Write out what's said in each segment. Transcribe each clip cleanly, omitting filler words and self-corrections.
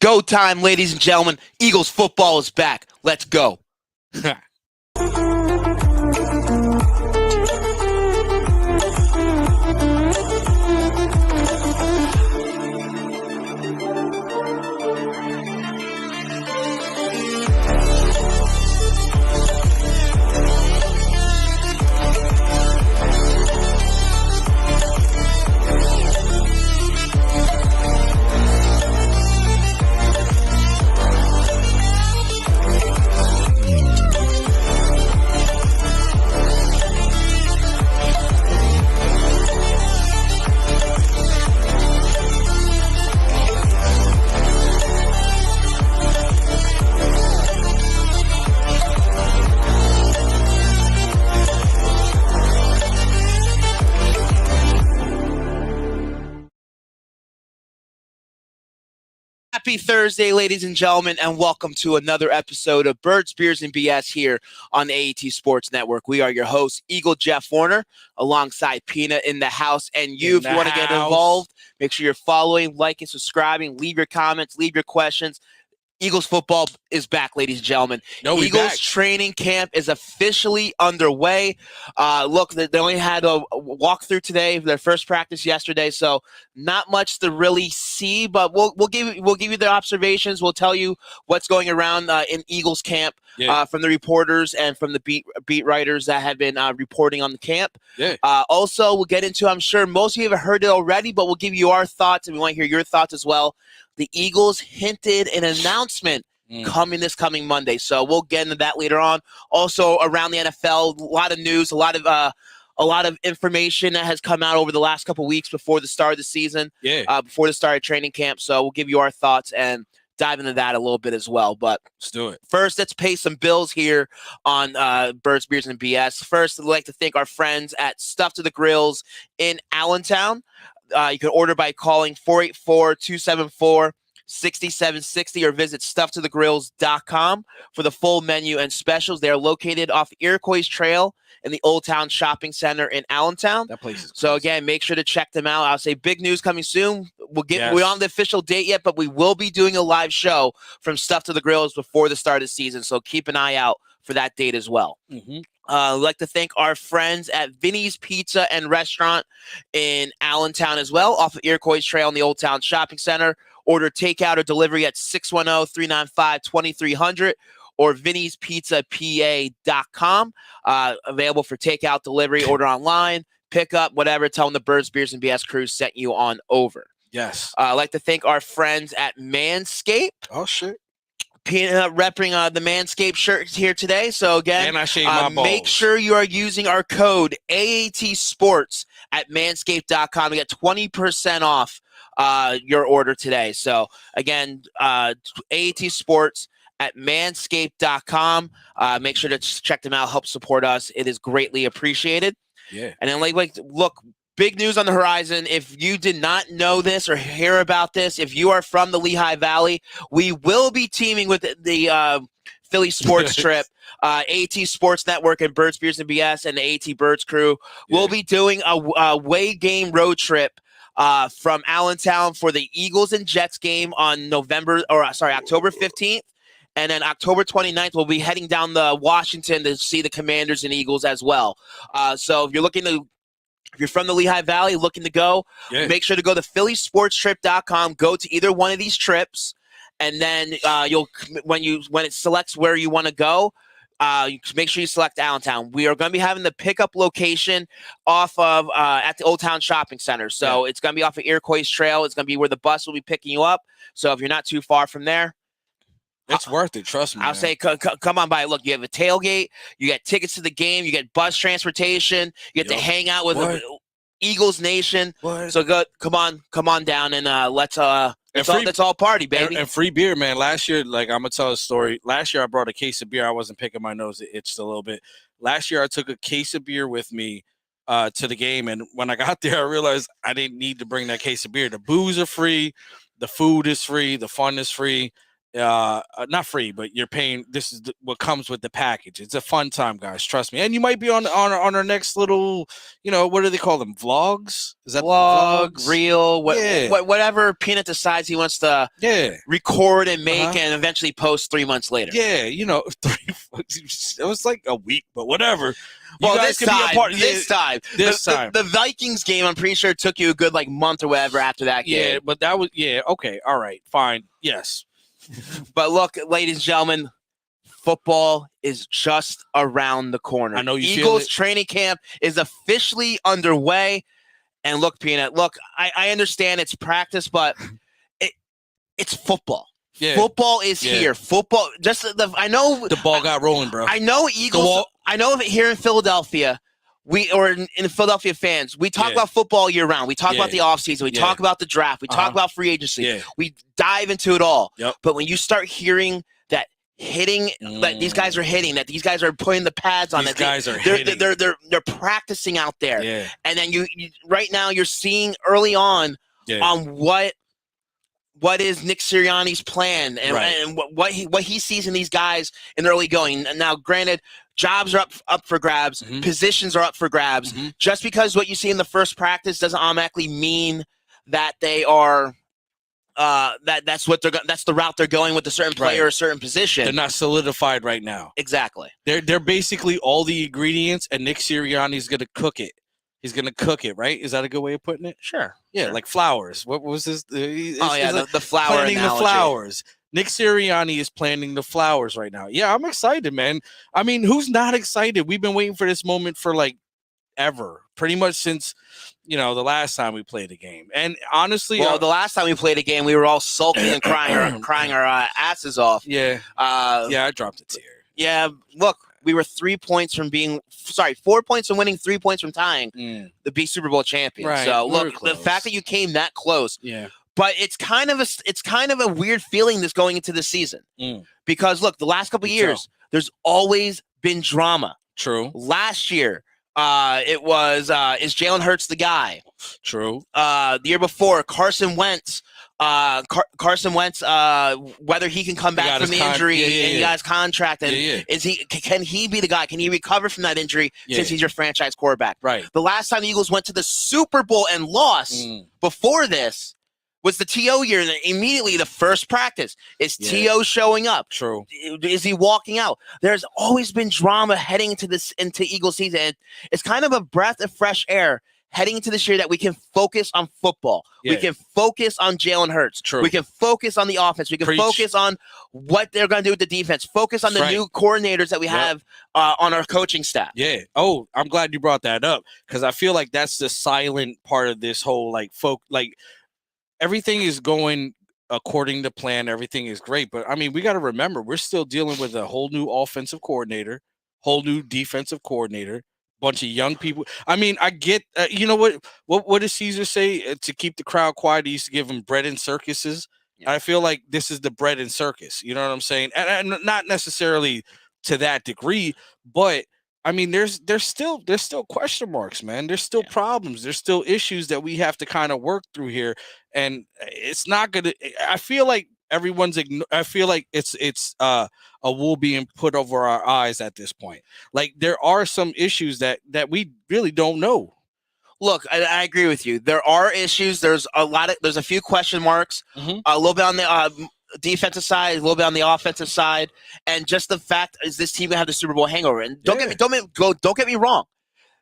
Go time, ladies and gentlemen. Eagles football is back. Let's go. Happy Thursday, ladies and gentlemen, and welcome to another episode of Birds, Beers, and BS here on the AET Sports Network. We are your hosts, Eagle Jeff Warner, alongside Peanut in the house. And if you want to get involved, make sure you're following, liking, subscribing, leave your comments, leave your questions. Eagles football is back, ladies and gentlemen. Eagles training camp is officially underway. Look, they only had a walkthrough today, their first practice yesterday, so not much to really see. But we'll give you the observations. We'll tell you what's going around in Eagles camp from the reporters and from the beat writers that have been reporting on the camp. Also, we'll get into. I'm sure most of you have heard it already, but we'll give you our thoughts, and we want to hear your thoughts as well. The Eagles hinted an announcement coming Monday, so we'll get into that later on. Also, around the NFL, a lot of news, a lot of information that has come out over the last couple of weeks before the start of the season, before the start of training camp. So we'll give you our thoughts and dive into that a little bit as well. But let's do it. First, let's pay some bills here on Birds, Beers, and BS. First, I'd like to thank our friends at Stuff to the Grills in Allentown. You can order by calling 484-274-6760 or visit stufftothegrills.com for the full menu and specials. They are located off Iroquois Trail in the Old Town Shopping Center in Allentown. That place is crazy. So again, make sure to check them out. I'll say big news coming soon. We don't have the official date yet, but we will be doing a live show from Stuff to the Grills before the start of the season. So keep an eye out for that date as well. I'd like to thank our friends at Vinny's Pizza and Restaurant in Allentown as well, off of Iroquois Trail in the Old Town Shopping Center. Order takeout or delivery at 610-395-2300 or vinnyspizzapa.com. Available for takeout, delivery, order online, pick up, whatever. Tell them the Birds, Beers, and BS crew sent you on over. Yes. I'd like to thank our friends at Manscaped. Oh, shit. Peanut repping the Manscaped shirt here today. So again, and I shave my balls. Make sure you are using our code AAT Sports at manscaped.com to get 20% off your order today. So again, AAT Sports at manscaped.com. Make sure to check them out. Help support us. It is greatly appreciated. Yeah. And then look. Big news on the horizon. If you did not know this or hear about this, if you are from the Lehigh Valley, we will be teaming with the Philly Sports Trip. AT Sports Network and Birds, Beers, and BS and the AT Birds crew will be doing a away game road trip from Allentown for the Eagles and Jets game on October 15th. And then October 29th, we'll be heading down to Washington to see the Commanders and Eagles as well. So if you're from the Lehigh Valley looking to go, make sure to go to phillysportstrip.com, go to either one of these trips, and then when it selects where you want to go, make sure you select Allentown. We are going to be having the pickup location off of at the Old Town Shopping Center. So it's going to be off of Iroquois Trail. It's going to be where the bus will be picking you up. So if you're not too far from there, it's worth it. Trust me. I'll say, come on by. Look, you have a tailgate. You get tickets to the game. You get bus transportation. You get to hang out with the Eagles Nation. So come on down and let's all party, baby. And free beer, man. Last year, I'm gonna tell a story. Last year, I brought a case of beer. I wasn't picking my nose; it itched a little bit. Last year, I took a case of beer with me to the game, and when I got there, I realized I didn't need to bring that case of beer. The booze are free, the food is free, the fun is free. not free, but you're paying. This is what comes with the package. It's a fun time, guys. Trust me. And you might be on our next little, what do they call them? Vlogs? Is that vlog, reel, Yeah. whatever Peanut decides he wants to record and make and eventually post 3 months later. Yeah, it was like a week, but whatever. Well, this time. The Vikings game, I'm pretty sure it took you a good month or whatever after that game. Yeah, but that was okay, all right, fine, yes. But look, ladies and gentlemen, football is just around the corner. I know you Eagles training camp is officially underway. And look, Peanut, I understand it's practice, but it's football. Yeah. Football is here. Football, I know the ball got rolling, bro. I know Eagles. I know here in Philadelphia, in Philadelphia fans, we talk about football year round. We talk about the offseason. We talk about the draft. We talk about free agency. Yeah. We dive into it all. Yep. But when you start hearing that hitting, that these guys are hitting, that these guys are putting the pads on, they're practicing out there. Yeah. And then you right now you're seeing early on what is Nick Sirianni's plan and what he sees in these guys in the early going. And now, granted, jobs are up for grabs, positions are up for grabs. Just because what you see in the first practice doesn't automatically mean that they are that's the route they're going with a certain player or a certain position. They're not solidified right now. Exactly. They're basically all the ingredients, and Nick Sirianni's going to cook it. He's going to cook it, right? Is that a good way of putting it? Sure. Yeah, like flowers. What was this? The flower planting analogy. The flowers. Nick Sirianni is planting the flowers right now. Yeah, I'm excited, man. I mean, who's not excited? We've been waiting for this moment for ever. Pretty much since, the last time we played a game. And honestly, the last time we played a game, we were all sulking and crying our asses off. Yeah. I dropped a tear. Yeah, look, we were 4 points from winning, 3 points from tying to be Super Bowl champion. Right. So look, the fact that you came that close. Yeah. But it's kind of a weird feeling this going into the season. Because look, the last couple of years, there's always been drama. True. Last year, it was is Jalen Hurts the guy? True. The year before, Carson Wentz. Whether he can come back from the injury and he got his contract, and can he be the guy? Can he recover from that injury since he's your franchise quarterback? Right. The last time the Eagles went to the Super Bowl and lost before this was the T.O. year, and immediately the first practice is T.O. showing up. True. Is he walking out? There's always been drama heading into Eagles season, and it's kind of a breath of fresh air heading into this year that we can focus on football. Yeah. We can focus on Jalen Hurts. True. We can focus on the offense. We can focus on what they're going to do with the defense. Focus on the new coordinators that we have on our coaching staff. Yeah. Oh, I'm glad you brought that up, because I feel like that's the silent part of this whole everything is going according to plan. Everything is great. But, I mean, we got to remember, we're still dealing with a whole new offensive coordinator, whole new defensive coordinator, bunch of young people. I mean, I get, what does Caesar say? To keep the crowd quiet, he used to give them bread and circuses. Yeah. I feel like this is the bread and circus. You know what I'm saying? And not necessarily to that degree, but I mean, there's still question marks, man. There's still problems. There's still issues that we have to kind of work through here. And it's not going to, I feel like I feel like it's a wool being put over our eyes at this point. Like, there are some issues that we really don't know. Look, I agree with you. There are issues. There's a few question marks, a little bit on the defensive side, a little bit on the offensive side, and just the fact is this team gonna have the Super Bowl hangover. And don't get me wrong.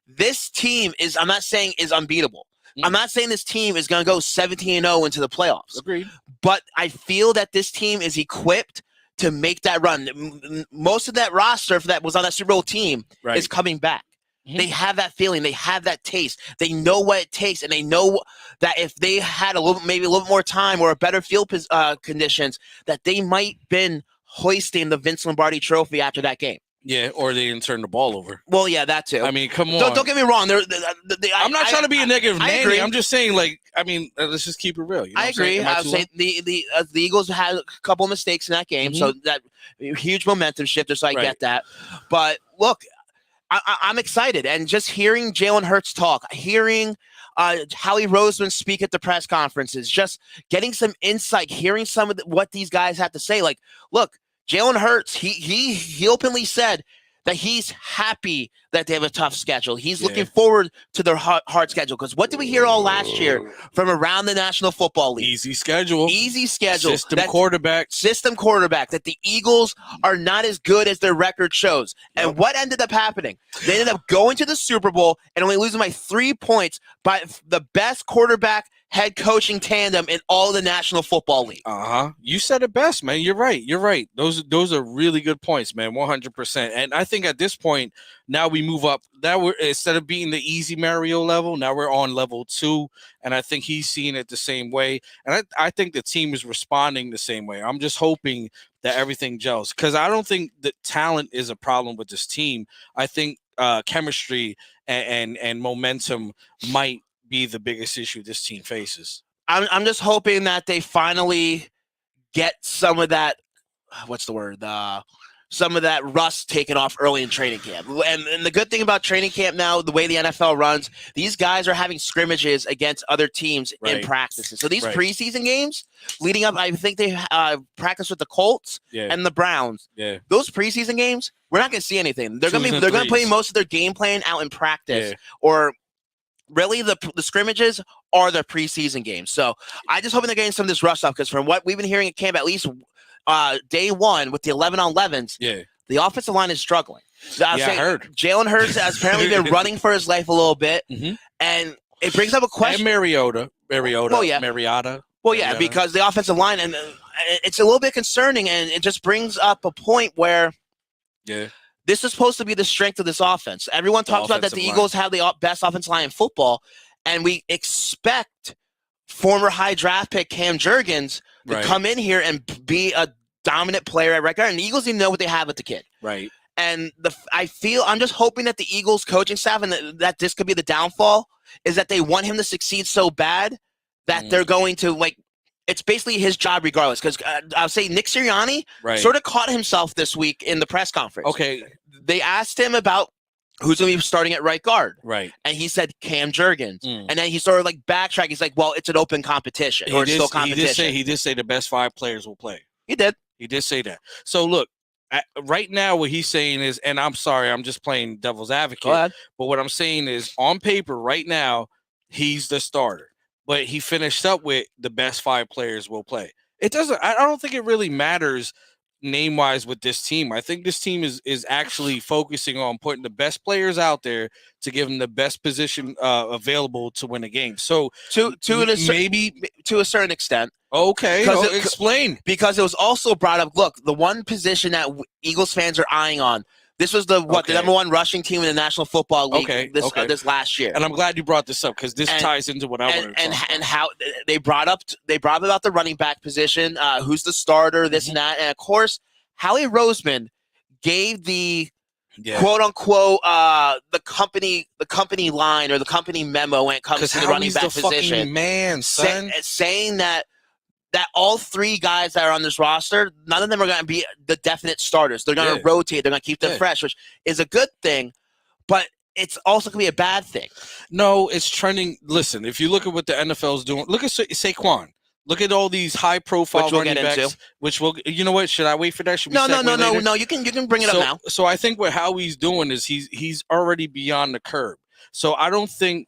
This team is, I'm not saying is unbeatable. I'm not saying this team is going to go 17-0 into the playoffs. Agreed. But I feel that this team is equipped to make that run. Most of that roster that was on that Super Bowl team is coming back. They have that feeling. They have that taste. They know what it takes, and they know that if they had maybe a little more time or a better field conditions, that they might been hoisting the Vince Lombardi Trophy after that game. Yeah, or they didn't turn the ball over. Well, yeah, that too. I mean, come on. Don't get me wrong. I'm not trying to be a negative Nanny. I'm just saying, let's just keep it real. You know I agree. I would say the Eagles had a couple of mistakes in that game, so that huge momentum shifter, so I get that. But look, I'm excited, and just hearing Jalen Hurts talk, hearing Howie Roseman speak at the press conferences, just getting some insight, hearing some of what these guys have to say. Like, look, Jalen Hurts, he openly said that he's happy that they have a tough schedule. He's looking forward to their hard schedule. Because what did we hear all last year from around the National Football League? Easy schedule. System quarterback. That the Eagles are not as good as their record shows. Yep. And what ended up happening? They ended up going to the Super Bowl and only losing by 3 points by the best quarterback head coaching tandem in all the National Football League. You said it best, man. You're right. Those are really good points, man. 100%. And I think at this point, now we move up. Now we're, instead of being the easy Mario level, now we're on level 2. And I think he's seeing it the same way. And I think the team is responding the same way. I'm just hoping that everything gels, because I don't think that talent is a problem with this team. I think chemistry and momentum might be the biggest issue this team faces. I'm just hoping that they finally get some of that, what's the word? Some of that rust taken off early in training camp. And the good thing about training camp now, the way the NFL runs, these guys are having scrimmages against other teams in practices. So these preseason games leading up, I think they practice with the Colts and the Browns. Yeah. Those preseason games, we're not going to see anything. They're going to play most of their game plan out in practice or really, the scrimmages are the preseason games. So I just hope they're getting some of this rust off, because from what we've been hearing at camp, at least day one with the 11-on-11s, the offensive line is struggling. I heard. Jalen Hurts has apparently been running for his life a little bit, and it brings up a question. And Mariota. Well, yeah, because the offensive line, and it's a little bit concerning, and it just brings up a point where this is supposed to be the strength of this offense. Everyone talks about that the Eagles have the best offensive line in football, and we expect former high draft pick Cam Jurgens to come in here and be a dominant player at right guard. And the Eagles need to know what they have with the kid. Right. And I'm just hoping that the Eagles coaching staff, and that this could be the downfall, is that they want him to succeed so bad that they're going to, like, it's basically his job regardless. Because I'll say Nick Sirianni sort of caught himself this week in the press conference. Okay. They asked him about who's going to be starting at right guard. Right. And he said Cam Jurgens. And then he started like backtrack. He's like, well, it's an open competition. Or it's still competition. He did say the best 5 players will play. He did. He did say that. So look, right now what he's saying is, and I'm sorry, I'm just playing devil's advocate. Go ahead. But what I'm saying is, on paper right now, he's the starter. But he finished up with the best 5 players will play. I don't think it really matters name-wise with this team. I think this team is actually focusing on putting the best players out there to give them the best position available to win a game. So maybe to a certain extent. Okay, explain. Because it was also brought up, look, the one position that Eagles fans are eyeing on, this was the number 1 rushing team in the National Football League this last year. And I'm glad you brought this up, because this ties into what I wanted to talk about. And how they brought up about the running back position, who's the starter, this and that. And of course, Howie Roseman gave the quote unquote the company line or the company memo when it comes to the running back position. Man, son. Saying that all 3 guys that are on this roster, none of them are going to be the definite starters. They're going to rotate. They're going to keep them fresh, which is a good thing, but it's also going to be a bad thing. No, it's trending. Listen, if you look at what the NFL is doing, look at Saquon. Look at all these high-profile running backs. Which we'll, you know what? Should I wait for that? Should we No. You can bring it up now. So I think what Howie's doing is he's already beyond the curb. So I don't think.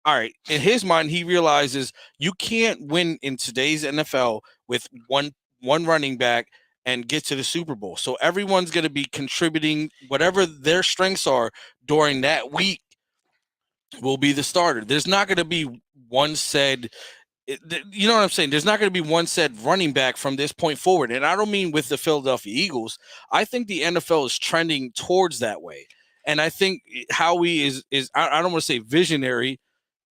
All right, in his mind, he realizes you can't win in today's NFL with one running back and get to the Super Bowl. So everyone's going to be contributing whatever their strengths are during that week will be the starter. There's not going to be one said, you know what I'm saying? There's not going to be one said running back from this point forward. And I don't mean with the Philadelphia Eagles. I think the NFL is trending towards that way. And I think Howie is I don't want to say visionary,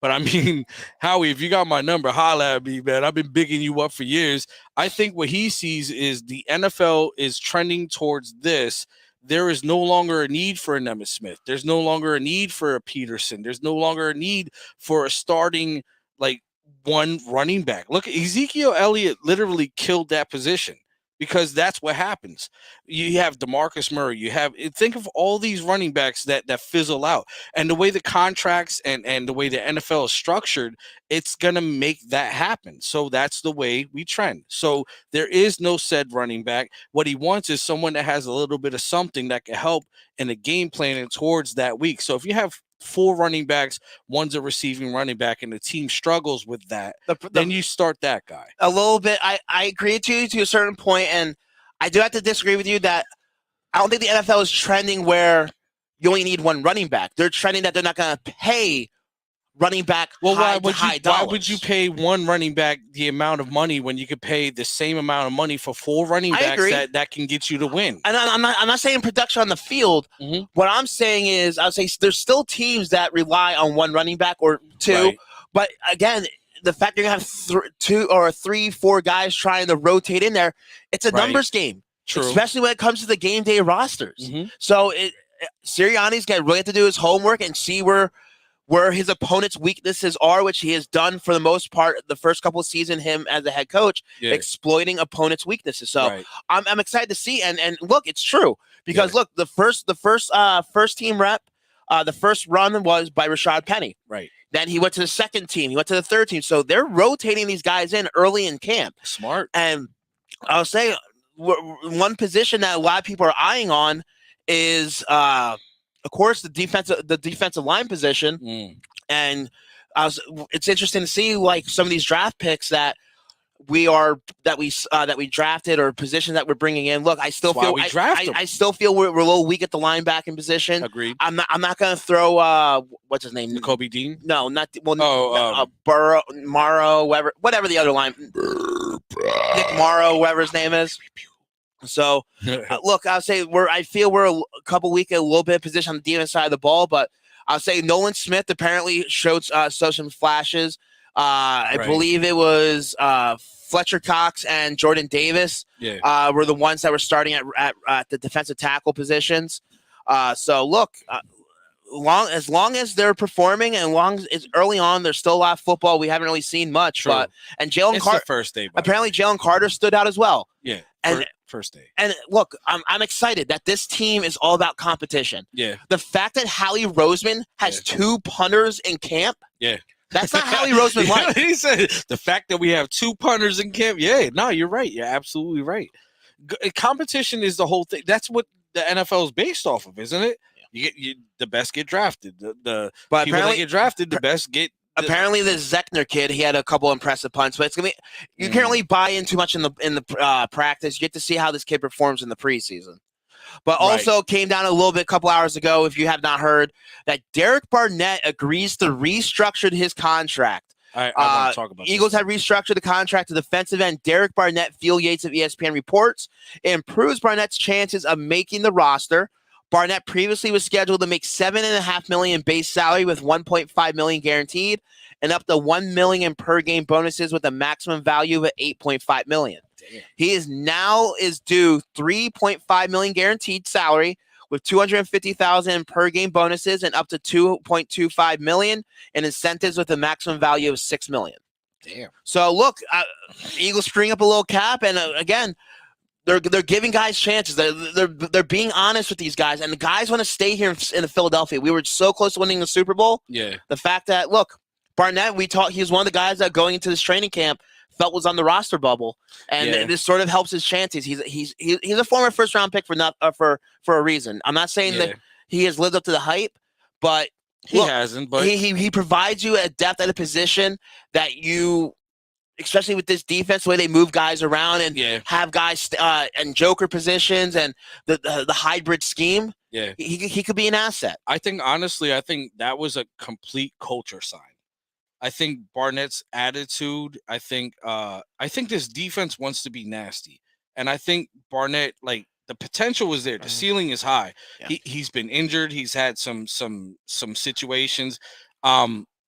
but I mean, Howie, if you got my number, holla at me, man. I've been bigging you up for years. I think what he sees is the NFL is trending towards this. There is no longer a need for a Emmitt Smith. There's no longer a need for a Peterson. There's no longer a need for a starting, like, one running back. Look, Ezekiel Elliott literally killed that position. because that's what happens. You have DeMarcus Murray. Think of all these running backs that fizzle out, and the way the contracts and the way the NFL is structured, it's gonna make that happen. So that's the way we trend. So there is no said running back. What he wants is someone that has a little bit of something that can help in the game planning towards that week. So if you have 4 running backs, one's a receiving running back, and the team struggles with that, then you start that guy. A little bit. I agree to a certain point, and I do have to disagree with you that I don't think the NFL is trending where you only need one running back. They're trending that they're not going to pay running back high dollars. Why would you pay one running back the amount of money when you could pay the same amount of money for 4 running backs that can get you to win? And I'm not saying production on the field. Mm-hmm. What I'm saying is, I would say there's still teams that rely on one running back or 2, right. But again, the fact you're going to have 2 or 3, 4 guys trying to rotate in there, it's a numbers game. True. Especially when it comes to the game day rosters. Mm-hmm. So Sirianni's got really have to do his homework and see where his opponent's weaknesses are, which he has done for the most part the first couple of seasons, him as a head coach, exploiting opponents' weaknesses. So I'm excited to see. And look, it's true. Because look, the first team rep, the first run was by Rashad Penny. Right. Then he went to the second team. He went to the third team. So they're rotating these guys in early in camp. Smart. And I'll say one position that a lot of people are eyeing on is, of course, the defensive line position. And it's interesting to see like some of these draft picks that we drafted or positions that we're bringing in. Look, I still feel we're a little weak at the linebacking position. Agreed. I'm not going to throw what's his name? Kobe Dean? No, not Burrow, Morrow, whatever the other line. Nick Morrow, whatever his name is. So look, I'll say I feel we're a couple weak at a little bit of position on the defense side of the ball, but I'll say Nolan Smith apparently showed some flashes. I believe it was Fletcher Cox and Jordan Davis were the ones that were starting at the defensive tackle positions. So look, as long as they're performing and long as it's early on, there's still a lot of football. We haven't really seen much. True. And Jalen Carter first day. Apparently Jalen Carter stood out as well. Yeah. And first day. And look, I'm excited that this team is all about competition. Yeah. The fact that Howie Roseman has 2 punters in camp. Yeah. That's not Howie Roseman like. He said the fact that we have 2 punters in camp. Yeah, no, you're right. You're absolutely right. Competition is the whole thing. That's what the NFL is based off of, isn't it? The best get drafted. The people that get drafted, the best get. Apparently, the Zechner kid, he had a couple impressive punts, but it's gonna be you can't really buy in too much in the practice. You get to see how this kid performs in the preseason. But also came down a little bit a couple hours ago, if you have not heard, that Derek Barnett agrees to restructure his contract. I want to talk about Eagles have restructured the contract to defensive end Derek Barnett. Phil Yates of ESPN reports it improves Barnett's chances of making the roster. Barnett previously was scheduled to make $7.5 million base salary with $1.5 million guaranteed, and up to $1 million per game bonuses with a maximum value of $8.5 million. Damn. He is due $3.5 million guaranteed salary with $250,000 per game bonuses and up to $2.25 million in incentives with a maximum value of $6 million. Damn. So look, Eagles freeing up a little cap, and again. They're giving guys chances. They're being honest with these guys, and the guys want to stay here in Philadelphia. We were so close to winning the Super Bowl. Yeah. The fact that Barnett, he was one of the guys that going into this training camp felt was on the roster bubble, and this sort of helps his chances. He's a former first round pick for a reason. I'm not saying that he has lived up to the hype, but he hasn't. But he provides you a depth at a position that you. Especially with this defense, the way they move guys around and have guys in joker positions and the hybrid scheme, he could be an asset. I think that was a complete culture sign. I think Barnett's attitude. I think this defense wants to be nasty, and I think Barnett, like, the potential was there. The ceiling is high. Yeah. He's been injured. He's had some situations.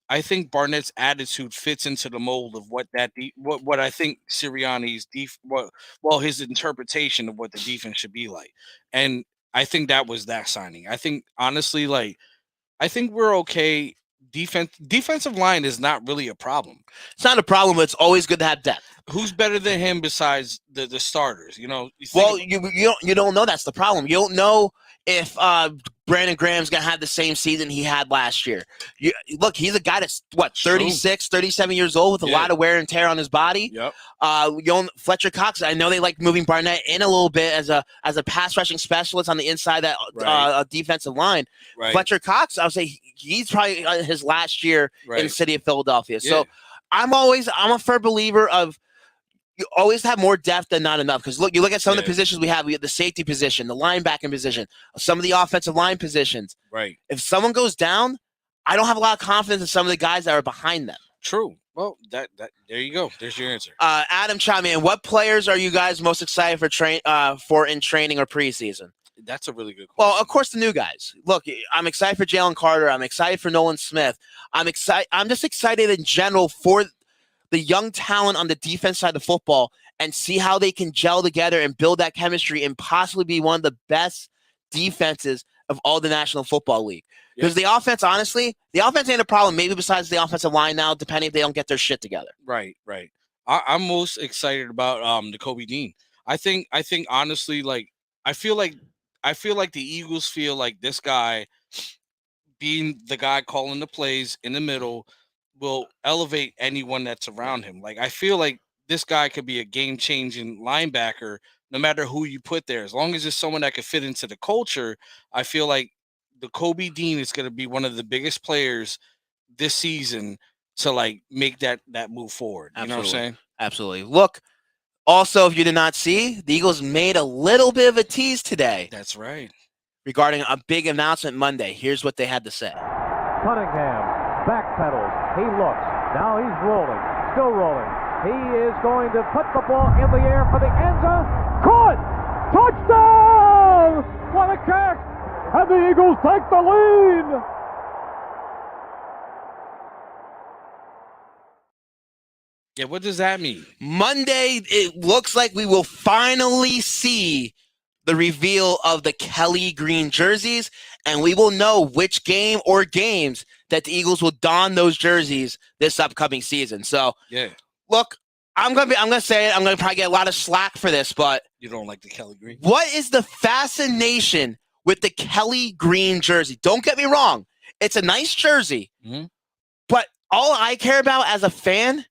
I think Barnett's attitude fits into the mold of what I think Sirianni's his interpretation of what the defense should be like. And I think that was that signing. I think honestly, I think we're okay defensive line is not really a problem. It's not a problem, but it's always good to have depth. Who's better than him besides the starters? You don't know. That's the problem. You don't know if Brandon Graham's gonna have the same season he had last year. Look, he's a guy that's 36, 37 years old with a lot of wear and tear on his body. Yep. Fletcher Cox. I know they like moving Barnett in a little bit as a pass rushing specialist on the inside of that defensive line. Right. Fletcher Cox, I would say he's probably his last year in the city of Philadelphia. Yeah. So I'm a firm believer of. You always have more depth than not enough. Because you look at some of the positions we have. We have the safety position, the linebacker position, some of the offensive line positions. Right. If someone goes down, I don't have a lot of confidence in some of the guys that are behind them. True. Well, that there you go. There's your answer. Adam Chapman, what players are you guys most excited for in training or preseason? That's a really good question. Well, of course, the new guys. Look, I'm excited for Jalen Carter. I'm excited for Nolan Smith. I'm just excited in general for the young talent on the defense side of football and see how they can gel together and build that chemistry and possibly be one of the best defenses of all the National Football League. Because the offense, honestly, the offense ain't a problem, maybe besides the offensive line now, depending if they don't get their shit together. Right. I'm most excited about the Kobe Dean. I think honestly, like I feel like the Eagles feel like this guy being the guy calling the plays in the middle will elevate anyone that's around him. Like I feel like this guy could be a game-changing linebacker no matter who you put there. As long as it's someone that could fit into the culture, I feel like the Kobe Dean is going to be one of the biggest players this season to like make that move forward. You know what I'm saying? Absolutely. Look, also, if you did not see, the Eagles made a little bit of a tease today. That's right. Regarding a big announcement Monday. Here's what they had to say. Cunningham backpedals. He looks. Now he's rolling. Still rolling. He is going to put the ball in the air for the end zone. Caught! Touchdown! What a catch! And the Eagles take the lead! Yeah, what does that mean? Monday, it looks like we will finally see the reveal of the Kelly green jerseys, and we will know which game or games that the Eagles will don those jerseys this upcoming season. So, look, I'm gonna say it. I'm gonna probably get a lot of slack for this, but you don't like the Kelly green. What is the fascination with the Kelly green jersey? Don't get me wrong; it's a nice jersey, but all I care about as a fan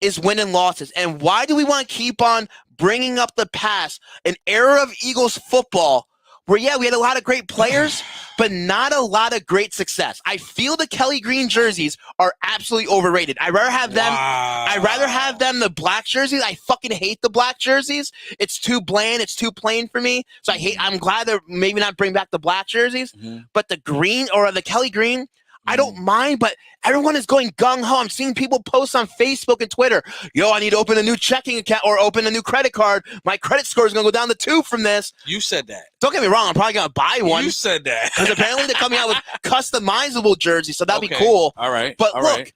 is win and losses. And why do we want to keep on bringing up the past, an era of Eagles football where, we had a lot of great players, but not a lot of great success? I feel the Kelly green jerseys are absolutely overrated. I'd rather have them. I'd rather have them the black jerseys. I fucking hate the black jerseys. It's too bland. It's too plain for me. So I'm glad they're maybe not bring back the black jerseys, but the green or the Kelly green, I don't mind, but everyone is going gung-ho. I'm seeing people post on Facebook and Twitter, I need to open a new checking account or open a new credit card. My credit score is going to go down to 2 from this. You said that. Don't get me wrong. I'm probably going to buy one. You said that. Because apparently they're coming out with customizable jerseys, so that'd be cool. All right. But look,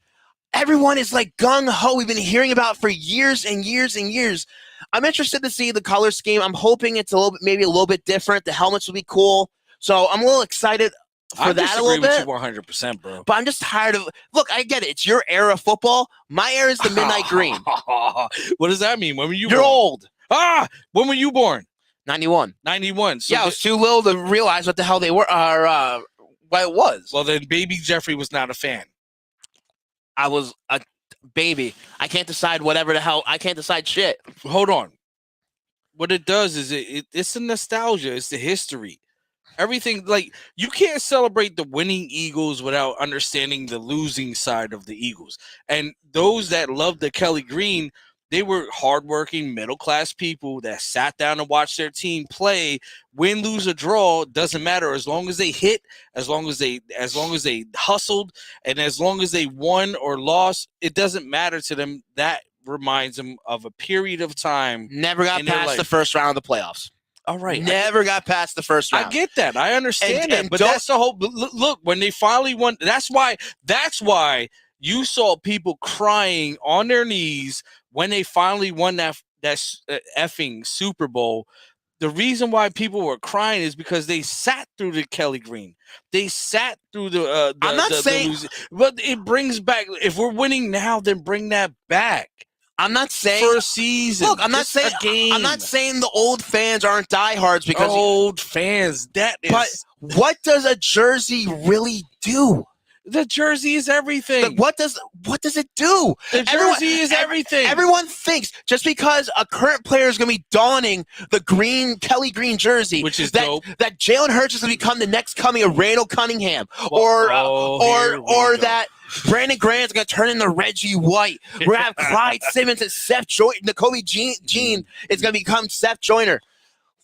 everyone is like gung-ho. We've been hearing about it for years and years and years. I'm interested to see the color scheme. I'm hoping it's maybe a little bit different. The helmets will be cool. So I'm a little excited for that a little bit. I disagree with you 100%, bro. But I'm just tired of. Look, I get it. It's your era of football. My era is the midnight green. What does that mean? When were you? You're born? old. When were you born? 91. 91. So I was too little to realize what the hell they were. What it was. Well, then, baby Jeffrey was not a fan. I was a baby. I can't decide whatever the hell. I can't decide shit. Hold on. What it does is it's the nostalgia. It's the history. Everything, like, you can't celebrate the winning Eagles without understanding the losing side of the Eagles. And those that love the Kelly green, they were hardworking, middle-class people that sat down and watched their team play. Win, lose, or draw, doesn't matter. As long as they hit, as long as they hustled, and as long as they won or lost, it doesn't matter to them. That reminds them of a period of time. Never got past the first round of the playoffs. All right. Never got past the first round. I get that. I understand that. But that's the whole look, when they finally won, that's why you saw people crying on their knees when they finally won that effing Super Bowl, the reason why people were crying is because they sat through the Kelly Green. They sat through the I'm not saying, but it brings back. If we're winning now, then bring that back. I'm not saying for a season. Look, I'm not saying a game. I'm not saying the old fans aren't diehards because old fans. That is. But what does a jersey really do? The jersey is everything. Like, what does it do? The jersey is everything. Everyone thinks just because a current player is going to be donning the Kelly Green jersey, which is that, dope, that Jalen Hurts is going to become the next coming of Randall Cunningham, or that Brandon Graham's going to turn into Reggie White. We're going to have Clyde Simmons and Seth Joyner. N'Kobe Jean is going to become Seth Joyner.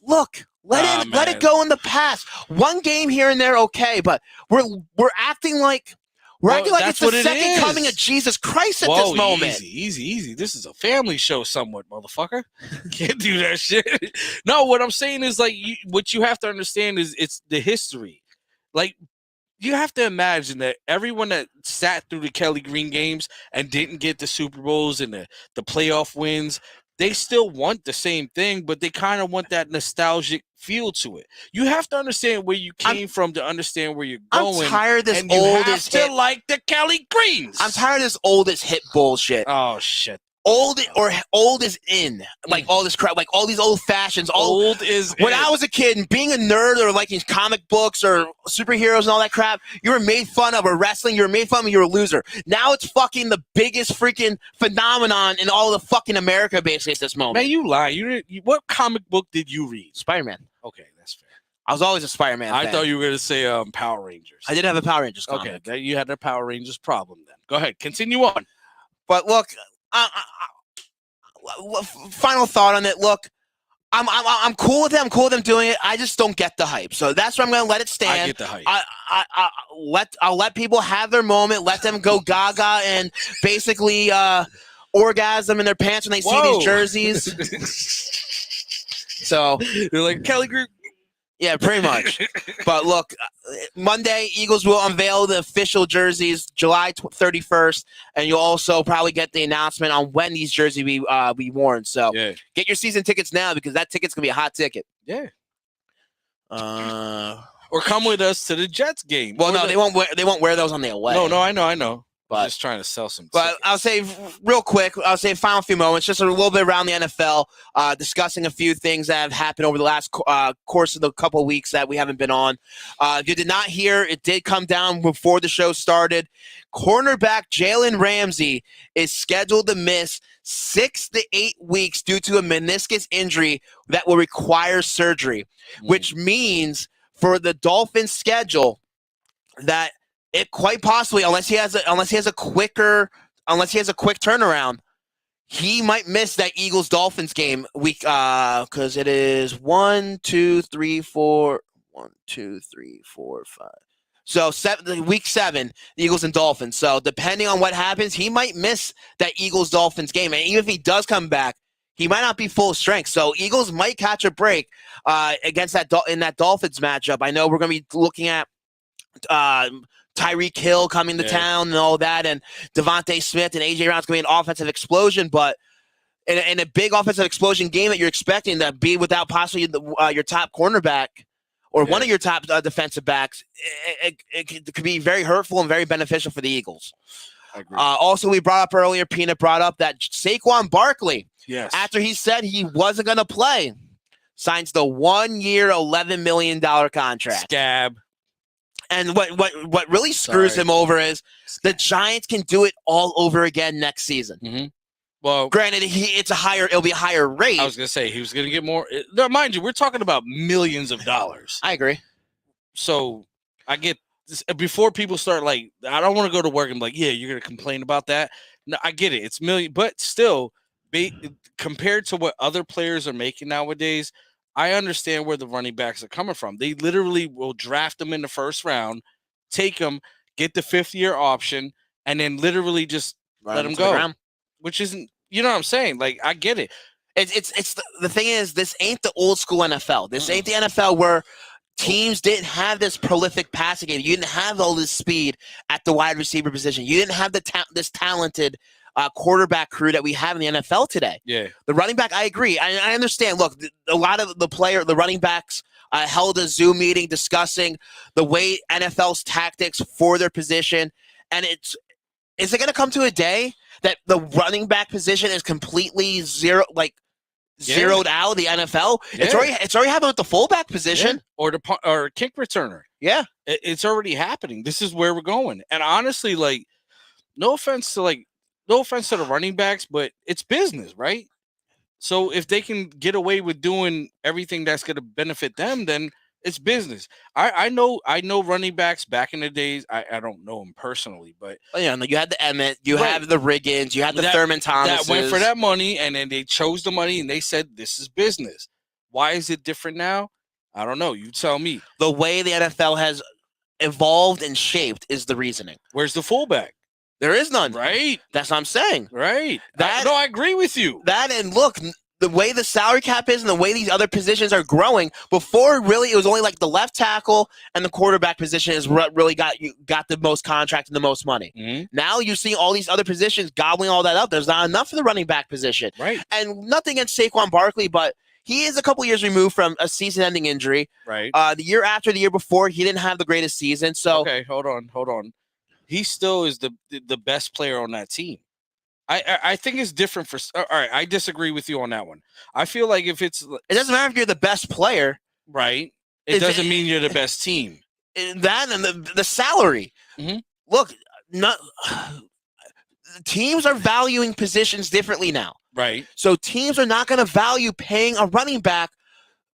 Look. Let it go in the past. One game here and there, okay, but we're acting like it's the second coming of Jesus Christ at this moment. Easy. This is a family show, somewhat, motherfucker. Can't do that shit. No, what I'm saying is like what you have to understand is it's the history. Like you have to imagine that everyone that sat through the Kelly Green games and didn't get the Super Bowls and the playoff wins. They still want the same thing, but they kind of want that nostalgic feel to it. You have to understand where you came from to understand where you're going. I'm tired of this and you have to like the Kelly Greens. I'm tired of this oldest hit bullshit. Oh shit. Old is in, like all this crap, like all these old fashions. Old is when I was a kid and being a nerd or liking comic books or superheroes and all that crap, you were made fun of. Or wrestling, you were made fun of. You were a loser. Now it's fucking the biggest freaking phenomenon in all of fucking America, basically at this moment. Man, you lie. What comic book did you read? Spider-Man. Okay, that's fair. I was always a Spider-Man fan. I thought you were going to say Power Rangers. I did have a Power Rangers comic. Okay, you had a Power Rangers problem then. Go ahead, continue on. But look. Final thought on it. Look, I'm cool with them. I'm cool with them doing it. I just don't get the hype. So that's where I'm going to let it stand. I get the hype. I'll let people have their moment. Let them go gaga and basically orgasm in their pants when they see these jerseys. So they're like Kelly Green. Yeah, pretty much. But look, Monday, Eagles will unveil the official jerseys July 31st, and you'll also probably get the announcement on when these jerseys be worn. So get your season tickets now because that ticket's going to be a hot ticket. Yeah. Or come with us to the Jets game. Well, no, they won't wear those on the away. No, I know. But just trying to sell some tickets. But I'll say real quick, final few moments, just a little bit around the NFL, discussing a few things that have happened over the last course of the couple of weeks that we haven't been on. If you did not hear, it did come down before the show started. Cornerback Jalen Ramsey is scheduled to miss 6 to 8 weeks due to a meniscus injury that will require surgery, which means for the Dolphins' schedule that it quite possibly, unless he has a quick turnaround, he might miss that Eagles-Dolphins game week because it is 1, 2, 3, 4, 1, 2, 3, 4, 5. So week 7, the Eagles and Dolphins. So depending on what happens, he might miss that Eagles-Dolphins game, and even if he does come back, he might not be full strength. So Eagles might catch a break against in that Dolphins matchup. I know we're going to be looking at Tyreek Hill coming to town and all that, and Devontae Smith and A.J. Brown's going to be an offensive explosion, but in a big offensive explosion game that you're expecting to be without possibly your top cornerback or one of your top defensive backs, it could be very hurtful and very beneficial for the Eagles. I agree. Also, we brought up earlier, Peanut brought up that Saquon Barkley, after he said he wasn't going to play, signs the 1-year, $11 million contract. Scab. And what really screws him over is the Giants can do it all over again next season. Mm-hmm. Well, granted, it'll be a higher rate. I was gonna say he was gonna get more. No, mind you, we're talking about millions of dollars. I agree. So I get this, before people start like, I don't want to go to work and like, yeah, you're gonna complain about that. No, I get it. It's million, but still, compared to what other players are making nowadays. I understand where the running backs are coming from. They literally will draft them in the first round, take them, get the 5th-year option, and then literally just let them go. Which isn't, you know what I'm saying? Like, I get it. It's the thing is, this ain't the old school NFL. This ain't the NFL where teams didn't have this prolific passing game. You didn't have all this speed at the wide receiver position. You didn't have this talented quarterback crew that we have in the NFL today. Yeah. The running back, I agree. I understand. Look, a lot of the running backs held a Zoom meeting discussing the way NFL's tactics for their position. And is it going to come to a day that the running back position is completely zeroed out of the NFL? Yeah. It's already happened with the fullback position. Yeah. Or kick returner. Yeah. It's already happening. This is where we're going. And honestly, like, no offense to the running backs, but it's business, right? So if they can get away with doing everything that's going to benefit them, then it's business. I know running backs back in the days. I don't know them personally, but you had the Emmett, you have the Riggins, you had the Thurman Thomas that went for that money, and then they chose the money and they said this is business. Why is it different now? I don't know. You tell me. The way the NFL has evolved and shaped is the reasoning. Where's the fullback? There is none. Right. That's what I'm saying. Right. I agree with you. That, and look, the way the salary cap is and the way these other positions are growing, before really it was only like the left tackle and the quarterback position is really got the most contract and the most money. Mm-hmm. Now you see all these other positions gobbling all that up. There's not enough for the running back position. Right. And nothing against Saquon Barkley, but he is a couple years removed from a season-ending injury. Right. The year after, the year before, he didn't have the greatest season. So okay, hold on. He still is the best player on that team. I think it's different for. All right, I disagree with you on that one. I feel like it doesn't matter if you're the best player, right? It doesn't mean you're the best team. That and the salary. Mm-hmm. Look, teams are valuing positions differently now. Right. So teams are not going to value paying a running back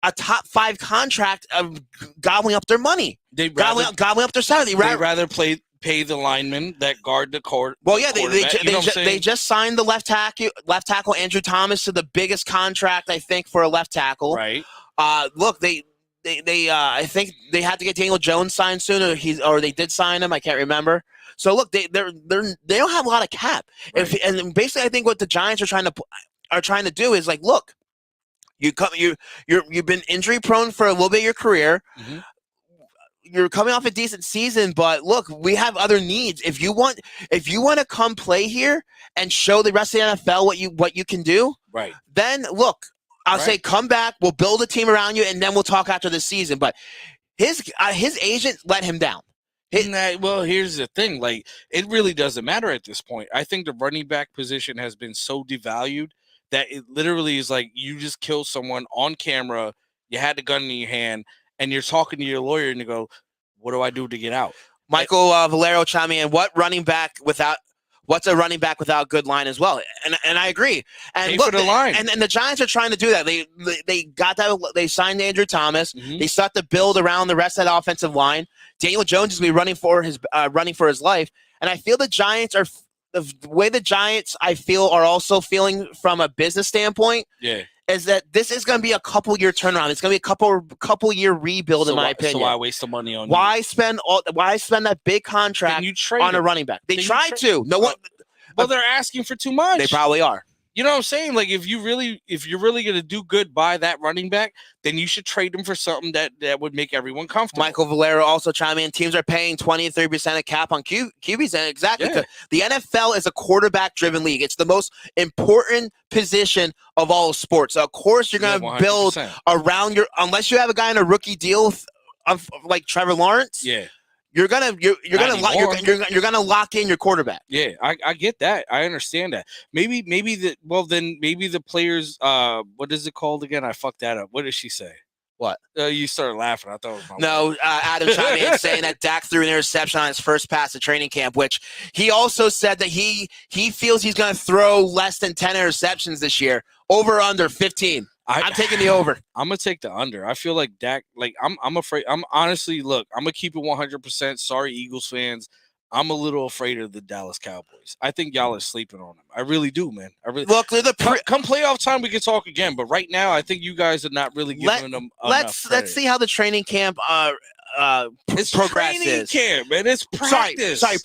a top 5 contract of gobbling up their money. Gobbling up their salary. They'd rather pay the linemen that guard the court. Well, yeah, they just signed the left tackle Andrew Thomas to the biggest contract, I think, for a left tackle. Right. Look, they I think they had to get Daniel Jones signed soon, or they did sign him. I can't remember. So look, they don't have a lot of cap. Right. And basically, I think what the Giants are trying to do is like, look, you've been injury prone for a little bit of your career. Mm-hmm. You're coming off a decent season, but look, we have other needs. If you want to come play here and show the rest of the NFL what you can do, right? Then look, I'll say come back. We'll build a team around you, and then we'll talk after the season. But his agent let him down. Well, here's the thing. Like, it really doesn't matter at this point. I think the running back position has been so devalued that it literally is like you just killed someone on camera. You had the gun in your hand, and you're talking to your lawyer, and you go, "What do I do to get out?" Michael Valero chime in. What's a running back without a good line as well? And I agree. And pay look, for the line. And the Giants are trying to do that. They got that. They signed Andrew Thomas. Mm-hmm. They start to build around the rest of that offensive line. Daniel Jones is going to be running for his life. And I feel the Giants are the way the Giants, I feel, are also feeling from a business standpoint. Yeah. Is that this is going to be a couple-year turnaround? It's going to be a couple-year rebuild, in my opinion. So why waste the money on? Why spend that big contract on a running back? They tried to. No one. Well, they're asking for too much. They probably are. You know what I'm saying? Like, if you're really going to do good by that running back, then you should trade him for something that would make everyone comfortable. Michael Valero also chime in. Teams are paying 20 to 30% of cap on QBs. And exactly. Yeah. The NFL is a quarterback-driven league. It's the most important position of all sports. So of course, you're going to build around unless you have a guy in a rookie deal like Trevor Lawrence. Yeah. You're gonna lock in your quarterback. Yeah, I get that. I understand that. Maybe the players. What is it called again? I fucked that up. What did she say? What? You started laughing. I thought it was my no. Adam chimed in saying that Dak threw an interception on his first pass at training camp, which he also said that he feels he's going to throw less than 10 interceptions this year. Over or under 15. I'm taking the over. I'm gonna take the under. I feel like Dak. Like I'm afraid. I'm honestly look. I'm gonna keep it 100%. Sorry, Eagles fans. I'm a little afraid of the Dallas Cowboys. I think y'all are sleeping on them. I really do, man. I really look. Come playoff time, we can talk again. But right now, I think you guys are not really giving them. Let's see how the training camp it's progresses. Training camp, man. It's practice. Sorry,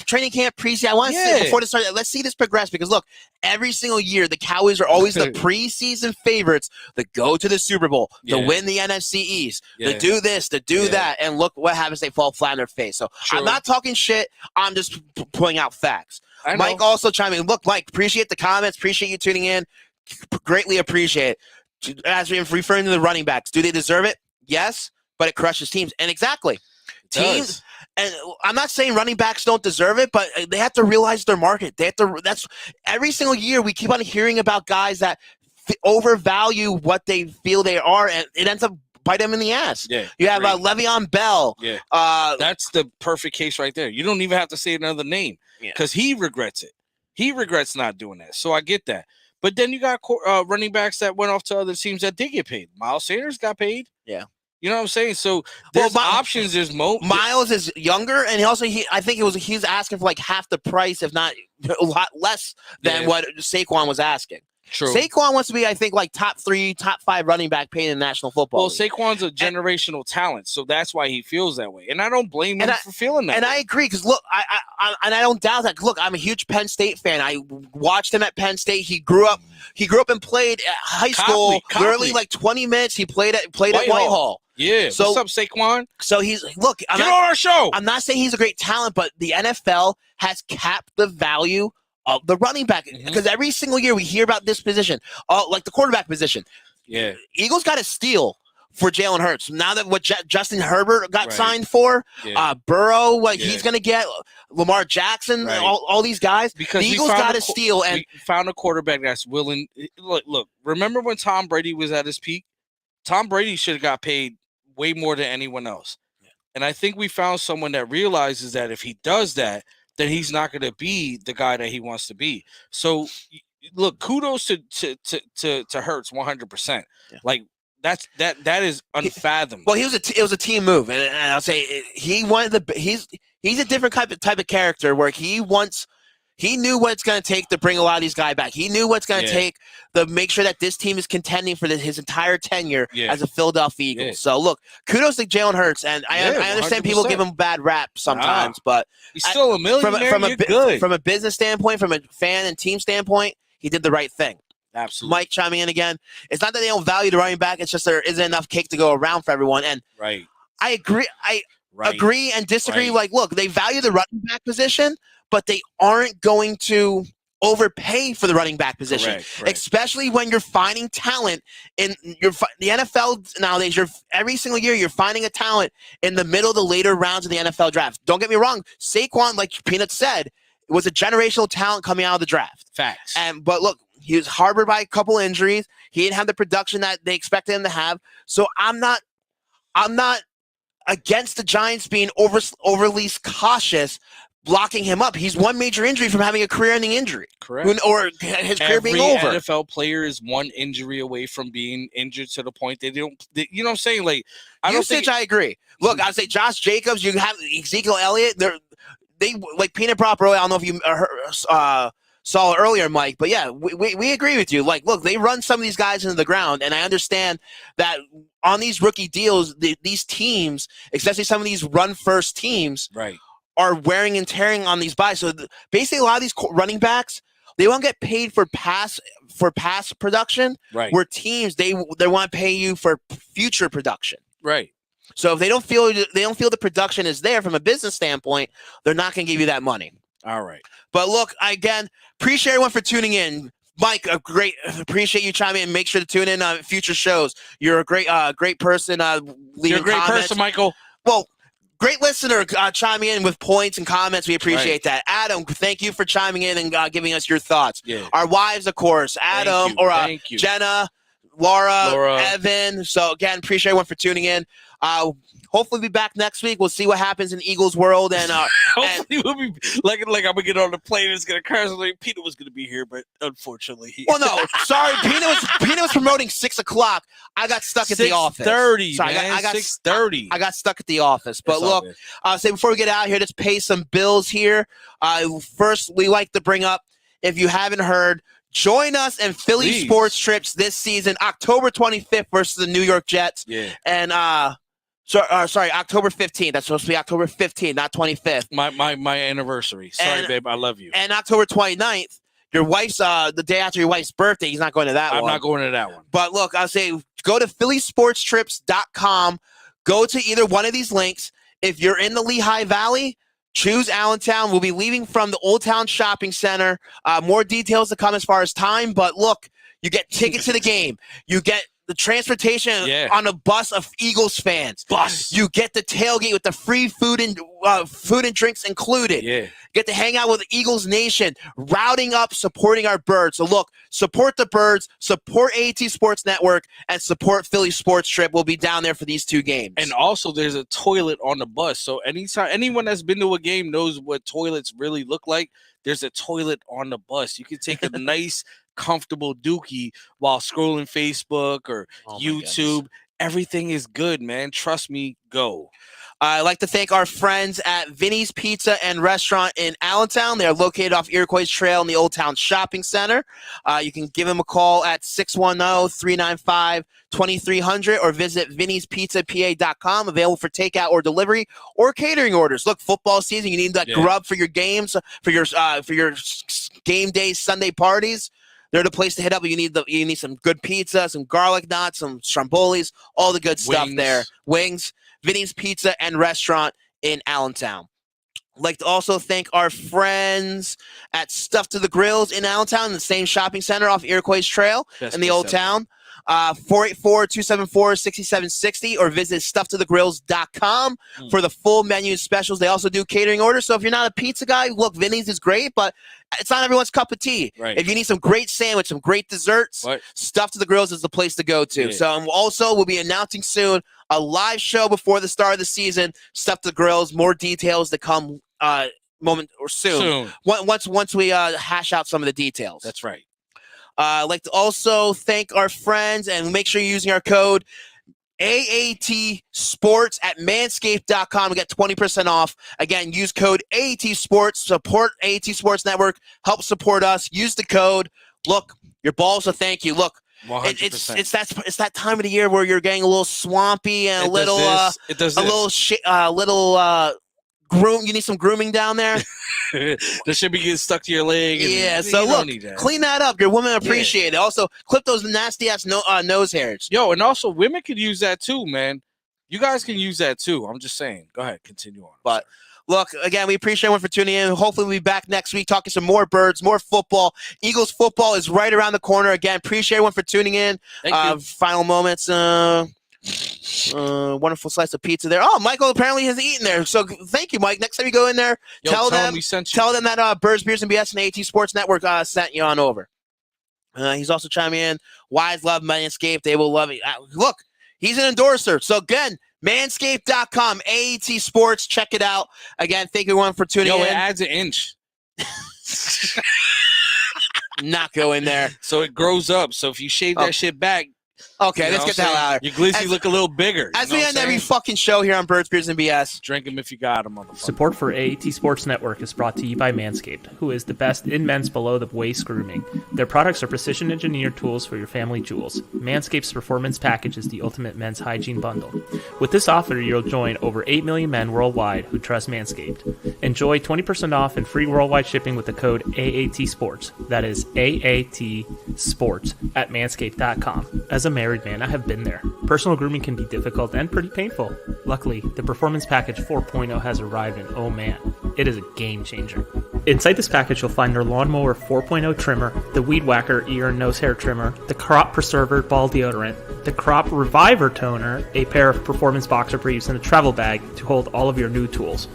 training camp preseason. I want to say before this starts, let's see this progress because look, every single year the Cowboys are always the preseason favorites that go to the Super Bowl, to win the NFC East, to do this, to do that, and look what happens. They fall flat on their face. So I'm not talking shit. I'm just pulling out facts. Mike also chiming in. Look, Mike, appreciate the comments. Appreciate you tuning in. Greatly appreciate it. As we're referring to the running backs, do they deserve it? Yes, but it crushes teams. And exactly. Teams, and I'm not saying running backs don't deserve it, but they have to realize their market. They have to. That's every single year we keep on hearing about guys that overvalue what they feel they are, and it ends up bite them in the ass. Yeah, you have Le'Veon Bell. Yeah, that's the perfect case right there. You don't even have to say another name because he regrets it. He regrets not doing that. So I get that. But then you got running backs that went off to other teams that did get paid. Miles Sanders got paid. Yeah. You know what I'm saying? So there's options. There's Miles is younger, and I think he's asking for like half the price, if not a lot less than what Saquon was asking. True. Saquon wants to be, I think, like top 3, top 5 running back paid in the National Football League. Saquon's a generational talent, so that's why he feels that way, and I don't blame him for feeling that. And way. I agree because look, I don't doubt that. Look, I'm a huge Penn State fan. I watched him at Penn State. He grew up and played at high school. Literally like 20 minutes. He played at Whitehall. Yeah. So, what's up, Saquon? So get on our show. I'm not saying he's a great talent, but the NFL has capped the value of the running back because every single year we hear about this position, like the quarterback position. Yeah. Eagles got to steal for Jalen Hurts. Now that what Justin Herbert got signed for, Burrow, he's going to get Lamar Jackson, all these guys. Because the Eagles got to steal. And we found a quarterback that's willing. Look, remember when Tom Brady was at his peak? Tom Brady should have got paid way more than anyone else. Yeah. And I think we found someone that realizes that if he does that, then he's not going to be the guy that he wants to be. So, look, kudos to Hurts 100%. Yeah. Like that is unfathomable. Well, it was a team move, and I'll say he's a different type of character where he knew what it's going to take to bring a lot of these guys back. He knew what's going to take to make sure that this team is contending for his entire tenure as a Philadelphia Eagles. Yeah. So, look, kudos to Jalen Hurts. And I understand 100%. People give him bad rap sometimes, but he's still a millionaire. From a business standpoint, from a fan and team standpoint, he did the right thing. Absolutely. Mike chiming in again. It's not that they don't value the running back. It's just there isn't enough cake to go around for everyone. And I agree. Agree and disagree. Like, look, they value the running back position, but they aren't going to overpay for the running back position, especially when you're finding talent in the NFL nowadays. Every single year you're finding a talent in the middle of the later rounds of the NFL draft. Don't get me wrong, Saquon, like Peanut said, was a generational talent coming out of the draft. Facts. But look, he was harbored by a couple injuries. He didn't have the production that they expected him to have. So I'm not against the Giants being overly cautious blocking him up. He's one major injury from having a career-ending injury. Correct. Or his career being over. Every NFL player is one injury away from being injured to the point they don't. You know what I'm saying? Like, I agree. Look, I'd say Josh Jacobs. You have Ezekiel Elliott. They like Peanut Prop earlier. I don't know if you saw it earlier, Mike. But yeah, we agree with you. Like, look, they run some of these guys into the ground, and I understand that on these rookie deals, these teams, especially some of these run-first teams, are wearing and tearing on these buys. So basically, a lot of these running backs, they won't get paid for pass production. Where teams they want to pay you for future production. So if they don't feel the production is there from a business standpoint, they're not going to give you that money. All right. But look, again, appreciate everyone for tuning in. Mike, appreciate you chiming in. Make sure to tune in on future shows. You're a great person. You're a great person, Michael. Well, great listener chiming in with points and comments. We appreciate that. Adam, thank you for chiming in and giving us your thoughts. Yeah. Our wives, of course, Adam thank you. Jenna, Laura, Evan. So again, appreciate everyone for tuning in. Hopefully we'll be back next week. We'll see what happens in Eagles world. And hopefully we'll be like I'm gonna get on the plane. It's gonna crash. Like, Peter was gonna be here, but unfortunately, well, no, sorry. Peter was promoting 6 o'clock. I got stuck at the office. 6:30. I got 6:30. I got stuck at the office. But look, say before we get out of here, let's pay some bills here. First, we like to bring up, if you haven't heard, join us in Philly sports trips this season, October 25th versus the New York Jets. Yeah. And sorry, October 15th. That's supposed to be October 15th, not 25th. My anniversary. Sorry, babe. I love you. And October 29th, your wife's the day after your wife's birthday. He's not going to that one. I'm not going to that one. But look, I'll say go to phillysportstrips.com. Go to either one of these links. If you're in the Lehigh Valley, Choose Allentown. We'll be leaving from the Old Town Shopping Center. More details to come as far as time, but look, you get tickets to the game. You get the transportation on a bus of Eagles fans. You get the tailgate with the free food and drinks included. Get to hang out with Eagles Nation, routing up, supporting our Birds. So look, support the Birds, support AT Sports Network, and support Philly Sports Trip. We'll be down there for these 2 games. And also, there's a toilet on the bus. So anyone that's been to a game knows what toilets really look like. There's a toilet on the bus. You can take a nice, comfortable dookie while scrolling Facebook or YouTube. Everything is good, man. Trust me, go. I'd like to thank our friends at Vinny's Pizza and Restaurant in Allentown. They're located off Iroquois Trail in the Old Town Shopping Center. You can give them a call at 610-395-2300 or visit vinnyspizzapa.com. Available for takeout or delivery or catering orders. Look, football season, you need that grub for your games, for your game days, Sunday parties. They're the place to hit up. You need some good pizza, some garlic knots, some strombolis, all the good stuff there. Wings. Vinny's Pizza and Restaurant in Allentown. I'd like to also thank our friends at Stuff to the Grills in Allentown, in the same shopping center off Iroquois Trail in the Old Town. 484-274-6760 or visit stufftothegrills.com for the full menu specials. They also do catering orders. So if you're not a pizza guy, look, Vinny's is great, but it's not everyone's cup of tea. If you need some great sandwich, some great desserts, Stuff to the Grills is the place to go to. So also we'll be announcing soon a live show before the start of the season. Stuff to the Grills. More details to come moment or soon. Once we hash out some of the details. That's right. I'd like to also thank our friends and make sure you're using our code AAT Sports at Manscaped.com. We get 20% off. Again, use code AAT Sports. Support AAT Sports Network. Help support us. Use the code. Look, your balls will thank you. Look, it's that time of the year where you're getting a little swampy and groom. You need some grooming down there. There should be getting stuck to your leg. So look, clean that up. Your women appreciate it. Also, clip those nasty ass nose hairs. Yo, and also women could use that too, man. You guys can use that too. I'm just saying. Go ahead, continue on. But look, again, we appreciate everyone for tuning in. Hopefully, we'll be back next week talking some more Birds, more football. Eagles football is right around the corner. Again, appreciate everyone for tuning in. Thank you. Final moments. Wonderful slice of pizza there. Oh, Michael apparently has eaten there. So thank you, Mike. Next time you go in there, tell them that Birds, Beers, and BS and AT Sports Network sent you on over. He's also chiming in. Wise love Manscaped. They will love it. Look, he's an endorser. So again, Manscaped.com, AAT Sports. Check it out. Again, thank you everyone for tuning in. It adds an inch. Not go in there. So it grows up. So if you shave that shit back, okay, let's get the hell out of here. Your glizzy look a little bigger. As we end every fucking show here on Birds, Beers, and BS. Drink them if you got them, motherfucker. Support for AAT Sports Network is brought to you by Manscaped, who is the best in men's below-the-waist grooming. Their products are precision-engineered tools for your family jewels. Manscaped's Performance Package is the ultimate men's hygiene bundle. With this offer, you'll join over 8 million men worldwide who trust Manscaped. Enjoy 20% off and free worldwide shipping with the code AAT Sports. That is AAT Sports at Manscaped.com. As a married man, I have been there. Personal grooming can be difficult and pretty painful. Luckily, the Performance Package 4.0 has arrived, and oh man, it is a game changer. Inside this package, you'll find their Lawnmower 4.0 trimmer, the Weed Whacker ear and nose hair trimmer, the Crop Preserver ball deodorant, the Crop Reviver toner, a pair of performance boxer briefs, and a travel bag to hold all of your new tools.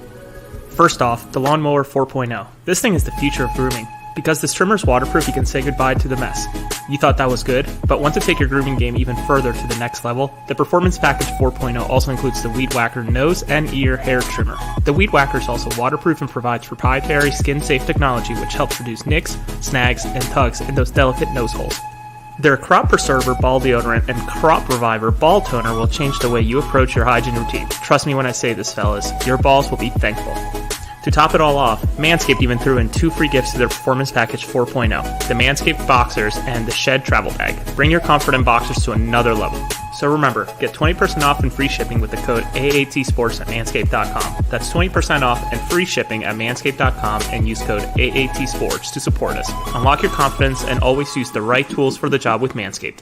First off, the Lawnmower 4.0. This thing is the future of grooming. Because this trimmer is waterproof, you can say goodbye to the mess. You thought that was good, but want to take your grooming game even further to the next level? The Performance Package 4.0 also includes the Weed Whacker nose and ear hair trimmer. The Weed Whacker is also waterproof and provides proprietary skin-safe technology which helps reduce nicks, snags, and tugs in those delicate nose holes. Their Crop Preserver ball deodorant and Crop Reviver ball toner will change the way you approach your hygiene routine. Trust me when I say this, fellas, your balls will be thankful. To top it all off, Manscaped even threw in 2 free gifts to their Performance Package 4.0, the Manscaped Boxers and the Shed Travel Bag. Bring your comfort in boxers to another level. So remember, get 20% off and free shipping with the code AAT Sports at Manscaped.com. That's 20% off and free shipping at Manscaped.com and use code AAT Sports to support us. Unlock your confidence and always use the right tools for the job with Manscaped.